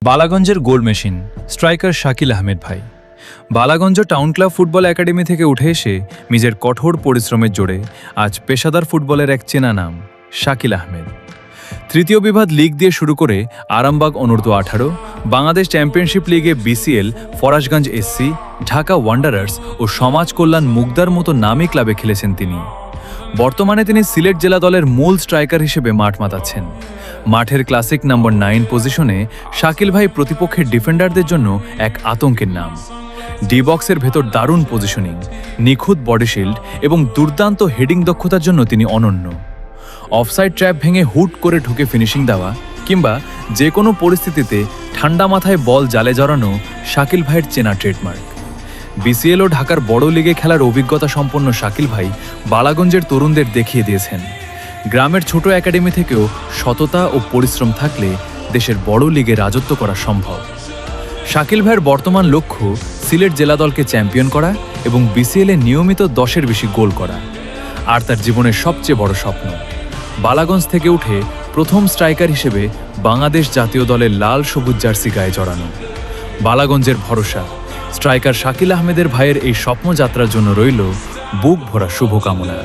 বালাগঞ্জের goal machine striker Shakil Ahmed ভাই। Balaganj town club football academy থেকে উঠে এসে নিজের কঠোর পরিশ্রমের জোরে আজ পেশাদার ফুটবলের এক চেনা নাম শাকিল আহমেদ। তৃতীয় বিভাগ লিগ দিয়ে শুরু করে আরামবাগ অনূর্ধ্ব 18, বাংলাদেশ চ্যাম্পিয়নশিপ লিগে BCL, Farashganj SC, Dhaka wanderers ও সমাজ কল্যাণ মুগদার মতো নামী ক্লাবে খেলেছেন তিনি। বর্তমানে তিনি সিলেট জেলা দলের মূল স্ট্রাইকার হিসেবে মাঠ মাতাচ্ছেন। মাঠের ক্লাসিক নম্বর 9 পজিশনে শাকিল ভাই প্রতিপক্ষের ডিফেন্ডারদের জন্য এক আতঙ্কের নাম। ডি বক্সের ভেতর দারুণ পজিশনিং, নিখুঁত বডিশিল্ড এবং দুর্দান্ত হেডিং দক্ষতার জন্য তিনি অনন্য। অফসাইড ট্র্যাপ ভেঙে হুট করে ঢুকে ফিনিশিং দেওয়া কিংবা যে কোনো পরিস্থিতিতে ঠান্ডা মাথায় বল জালে জড়ানো শাকিল ভাইয়ের চেনা ট্রেডমার্ক। বিসিএল ও ঢাকার বড় লিগে খেলার অভিজ্ঞতা সম্পন্ন শাকিল ভাই বালাগঞ্জের তরুণদের দেখিয়ে দিয়েছেন, গ্রামের ছোট একাডেমি থেকেও সততা ও পরিশ্রম থাকলে দেশের বড় লিগে রাজত্ব করা সম্ভব। শাকিল ভাইয়ের বর্তমান লক্ষ্য সিলেট জেলা দলকে চ্যাম্পিয়ন করা এবং বিসিএলে নিয়মিত 10-এর বেশি গোল করা। আর তার জীবনের সবচেয়ে বড় স্বপ্ন বালাগঞ্জ থেকে উঠে প্রথম স্ট্রাইকার হিসেবে বাংলাদেশ জাতীয় দলের লাল সবুজ জার্সি গায়ে জড়ানো। বালাগঞ্জের ভরসা স্ট্রাইকার শাকিল আহমেদের ভাইয়ের এই স্বপ্নযাত্রার জন্য রইল বুক ভরা শুভকামনা।